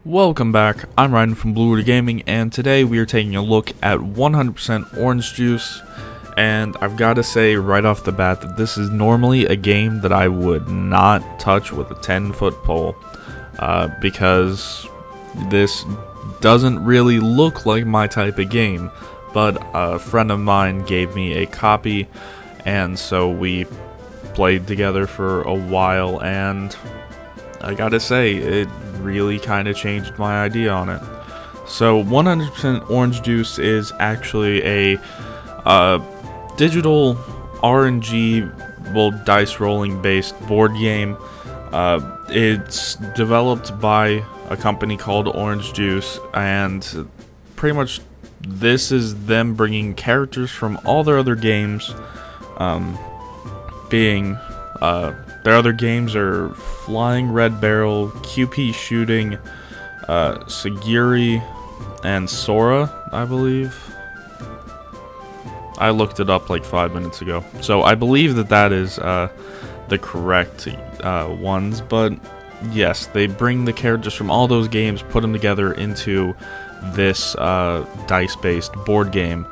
Welcome back, I'm Ryan from Blue Water Gaming, and today we are taking a look at 100% Orange Juice. And I've got to say right off the bat that this is normally a game that I would not touch with a 10-foot pole, because this doesn't really look like my type of game. But a friend of mine gave me a copy, and so we played together for a while, and I gotta say, it really kind of changed my idea on it. So 100% Orange Juice is actually a digital RNG, well, dice rolling based board game. It's developed by a company called Orange Juice, and pretty much this is them bringing characters from all their other games, their other games are Flying Red Barrel, QP Shooting, Sagiri, and Sora, I believe. I looked it up like 5 minutes ago, so I believe that is the correct ones. But yes, they bring the characters from all those games, put them together into this dice-based board game.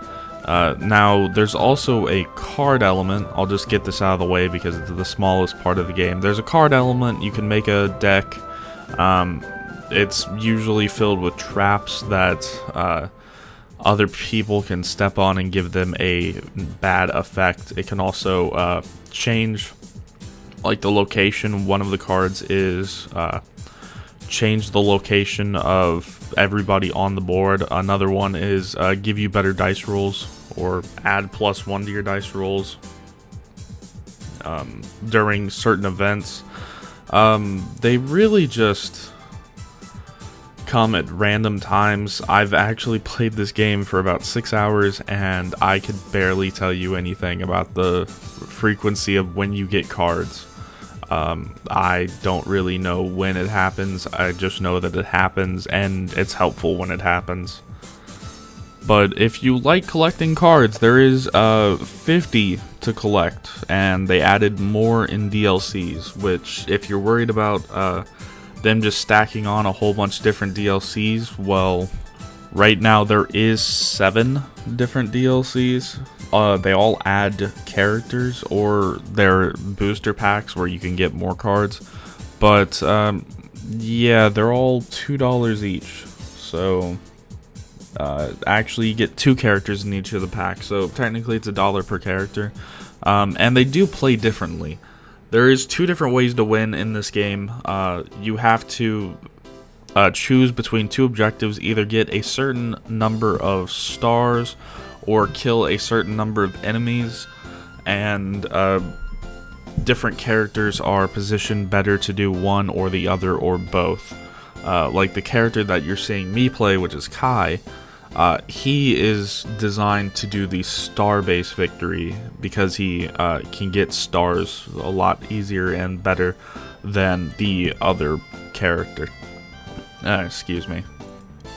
Now, there's also a card element. I'll just get this out of the way because it's the smallest part of the game. There's a card element. You can make a deck. It's usually filled with traps that other people can step on and give them a bad effect. It can also change, like, the location. One of the cards is change the location of everybody on the board. Another one is give you better dice rolls, or add +1 to your dice rolls during certain events. They really just come at random times. I've actually played this game for about 6 hours, and I could barely tell you anything about the frequency of when you get cards. I don't really know when it happens. I just know that it happens, and it's helpful when it happens. But if you like collecting cards, there is 50 to collect, and they added more in DLCs, which, if you're worried about them just stacking on a whole bunch of different DLCs, well, right now there is 7 different DLCs. They all add characters, or they're booster packs where you can get more cards. But yeah, they're all $2 each. So actually you get 2 characters in each of the packs, so technically it's $1 per character. And they do play differently. There is 2 different ways to win in this game. You have to choose between 2 objectives: either get a certain number of stars or kill a certain number of enemies, and different characters are positioned better to do one or the other, or both. Like the character that you're seeing me play, which is Kai, he is designed to do the star-based victory because he can get stars a lot easier and better than the other character. Excuse me.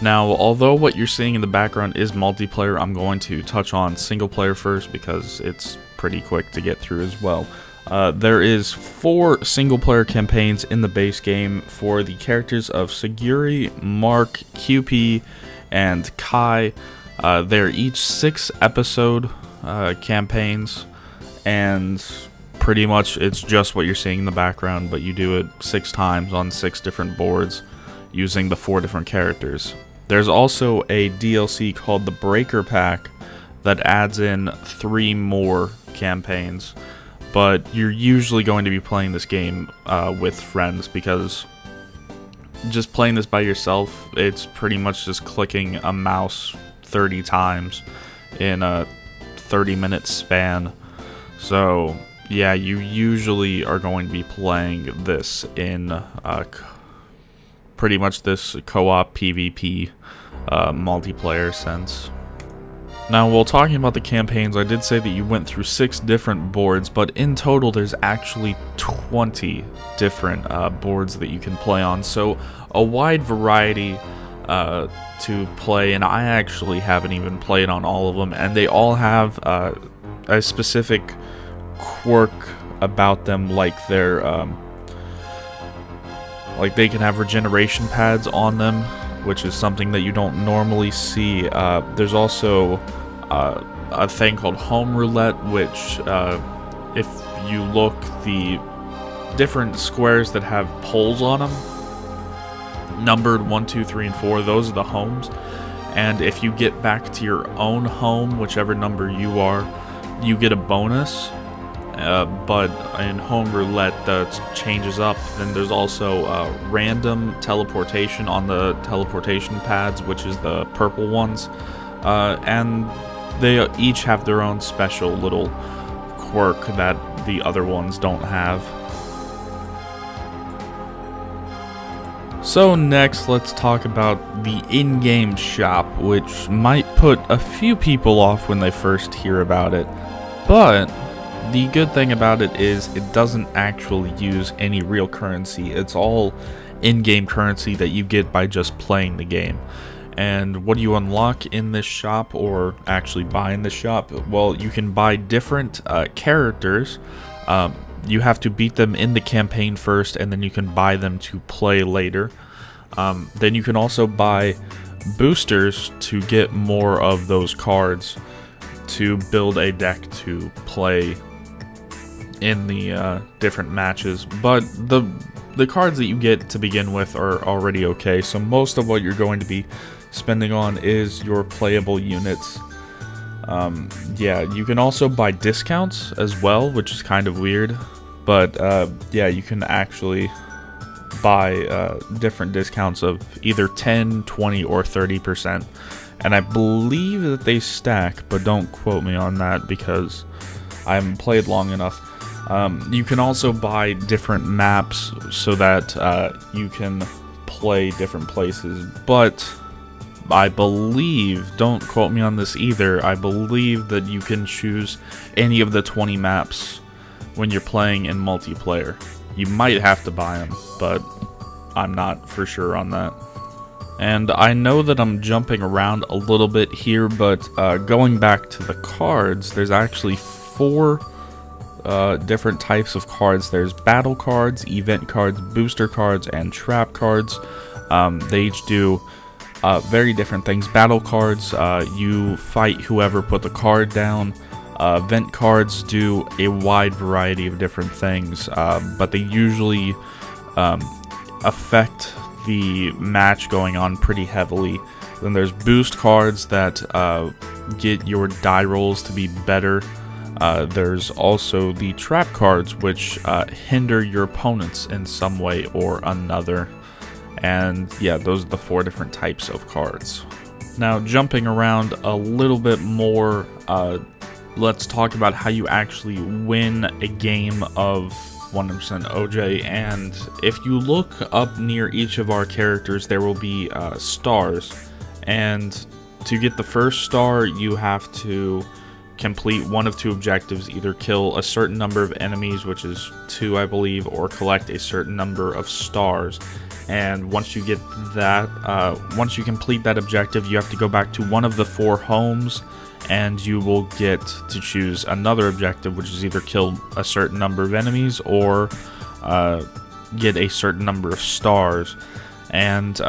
Now, although what you're seeing in the background is multiplayer, I'm going to touch on single player first because it's pretty quick to get through as well. There is 4 single player campaigns in the base game for the characters of Sagiri, Mark, QP, and Kai. They're each 6-episode campaigns, and pretty much it's just what you're seeing in the background, but you do it 6 times on 6 different boards using the 4 different characters. There's also a DLC called the Breaker Pack that adds in 3 more campaigns, but you're usually going to be playing this game with friends, because just playing this by yourself, it's pretty much just clicking a mouse 30 times in a 30-minute span. So yeah, you usually are going to be playing this in pretty much this co-op PvP multiplayer sense. Now, while talking about the campaigns, I did say that you went through 6 different boards, but in total there's actually 20 different boards that you can play on, so a wide variety to play, and I actually haven't even played on all of them, and they all have a specific quirk about them, like their like they can have regeneration pads on them, which is something that you don't normally see. There's also a thing called home roulette, which if you look, the different squares that have poles on them, numbered 1, 2, 3, and 4, those are the homes. And if you get back to your own home, whichever number you are, you get a bonus. But in home roulette, that changes up. Then there's also random teleportation on the teleportation pads, which is the purple ones. And they each have their own special little quirk that the other ones don't have. So next, let's talk about the in-game shop, which might put a few people off when they first hear about it. But the good thing about it is it doesn't actually use any real currency. It's all in-game currency that you get by just playing the game. And what do you unlock in this shop, or actually buy in this shop? Well, you can buy different characters. You have to beat them in the campaign first, and then you can buy them to play later. Then you can also buy boosters to get more of those cards to build a deck to play in the different matches. But the cards that you get to begin with are already okay, so most of what you're going to be spending on is your playable units. Yeah, you can also buy discounts as well, which is kind of weird, but yeah, you can actually buy different discounts of either 10, 20, or 30%, and I believe that they stack, but don't quote me on that because I haven't played long enough. You can also buy different maps so that you can play different places, but I believe, don't quote me on this either, I believe that you can choose any of the 20 maps when you're playing in multiplayer. You might have to buy them, but I'm not for sure on that. And I know that I'm jumping around a little bit here, but going back to the cards, there's actually 4 different types of cards. There's battle cards, event cards, booster cards, and trap cards. They each do very different things. Battle cards, you fight whoever put the card down. Event cards do a wide variety of different things, but they usually affect the match going on pretty heavily. Then there's boost cards that get your die rolls to be better. There's also the trap cards, which hinder your opponents in some way or another. And yeah, those are the 4 different types of cards. Now, jumping around a little bit more, let's talk about how you actually win a game of 100% OJ. And if you look up near each of our characters, there will be stars. And to get the first star, you have to complete one of 2 objectives: either kill a certain number of enemies, which is 2 I believe, or collect a certain number of stars. And once you get that, once you complete that objective, you have to go back to one of the 4 homes, and you will get to choose another objective, which is either kill a certain number of enemies or get a certain number of stars. And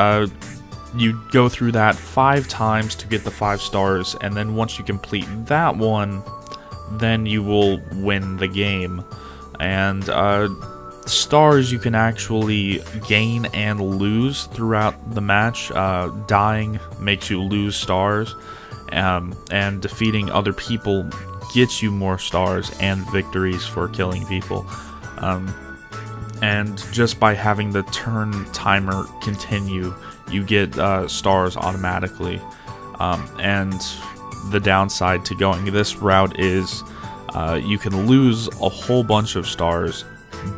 you go through that 5 times to get the 5 stars, and then once you complete that one, then you will win the game. And stars you can actually gain and lose throughout the match. Dying makes you lose stars, and defeating other people gets you more stars and victories for killing people. And just by having the turn timer continue, you get stars automatically. And the downside to going this route is you can lose a whole bunch of stars,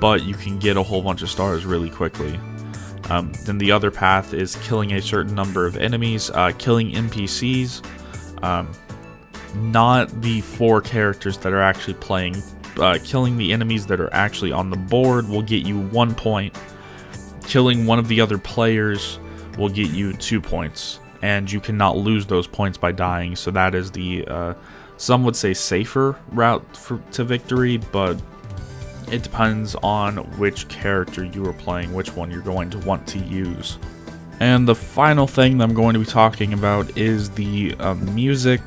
but you can get a whole bunch of stars really quickly. Then the other path is killing a certain number of enemies, killing NPCs, not the 4 characters that are actually playing. Killing the enemies that are actually on the board will get you 1 point. Killing one of the other players will get you 2 points, and you cannot lose those points by dying. So that is the some would say safer route to victory, but it depends on which character you are playing, which one you're going to want to use. And the final thing that I'm going to be talking about is the music,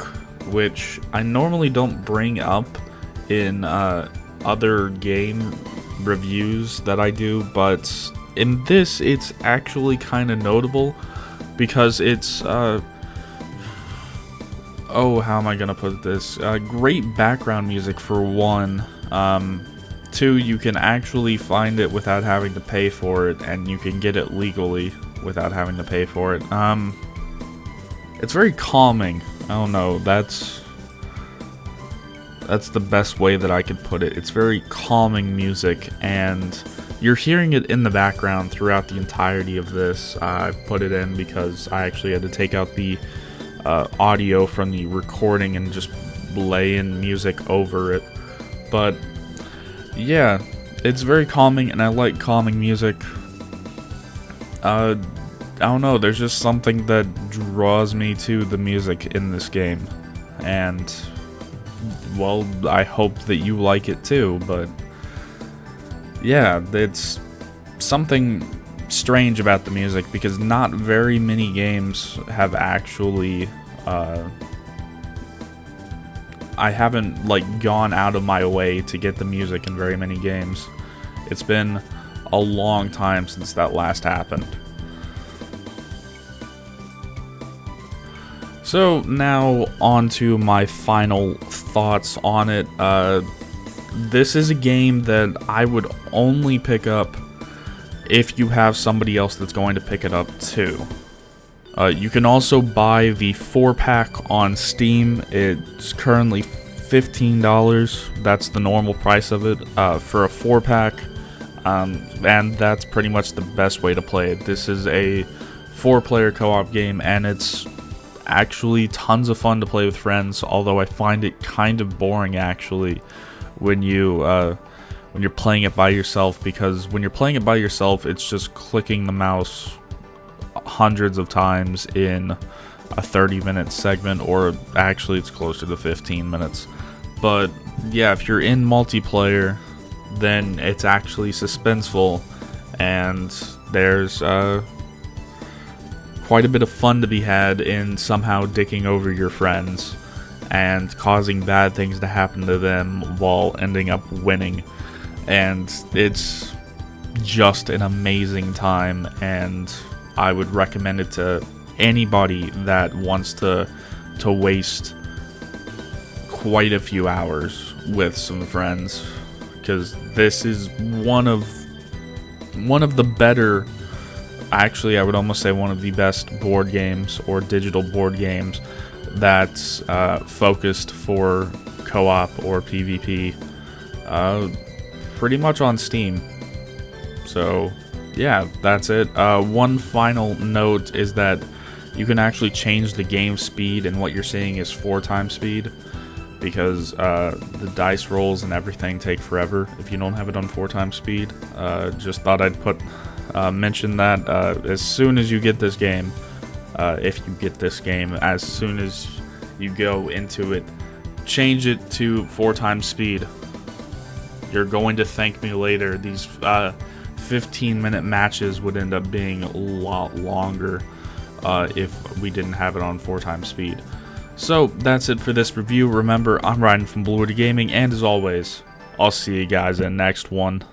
which I normally don't bring up in other game reviews that I do, but in this it's actually kind of notable because it's how am I gonna put this? Great background music for one. 2, you can actually find it without having to pay for it, and you can get it legally without having to pay for it. It's very calming. I don't know, that's the best way that I could put it. It's very calming music, and you're hearing it in the background throughout the entirety of this. I put it in because I actually had to take out the audio from the recording and just lay in music over it. But yeah, it's very calming, and I like calming music. I don't know, there's just something that draws me to the music in this game, and well, I hope that you like it too. But yeah, it's something strange about the music because not very many games have actually I haven't like gone out of my way to get the music in very many games. It's been a long time since that last happened. So now on to my final thoughts on it. This is a game that I would only pick up if you have somebody else that's going to pick it up too. You can also buy the 4-pack on Steam. It's currently $15. That's the normal price of it for a 4-pack. And that's pretty much the best way to play it. This is a 4-player co-op game, and it's actually tons of fun to play with friends, although I find it kind of boring actually when you're playing it by yourself, because when you're playing it by yourself it's just clicking the mouse hundreds of times in a 30-minute segment, or actually it's closer to 15 minutes. But yeah, if you're in multiplayer, then it's actually suspenseful, and there's quite a bit of fun to be had in somehow dicking over your friends and causing bad things to happen to them while ending up winning. And it's just an amazing time, and I would recommend it to anybody that wants to waste quite a few hours with some friends, because this is one of the better, actually I would almost say one of the best board games or digital board games that's focused for co-op or PvP, pretty much on Steam. So yeah, that's it. One final note is that you can actually change the game speed, and what you're seeing is 4 times speed, because the dice rolls and everything take forever if you don't have it on 4 times speed. Just thought I'd mention that as soon as you get this game, if you get this game, as soon as you go into it, change it to 4 times speed. You're going to thank me later. These 15-minute matches would end up being a lot longer if we didn't have it on 4 times speed. So that's it for this review. Remember, I'm Ryan from Bluewater Gaming, and as always, I'll see you guys in the next one.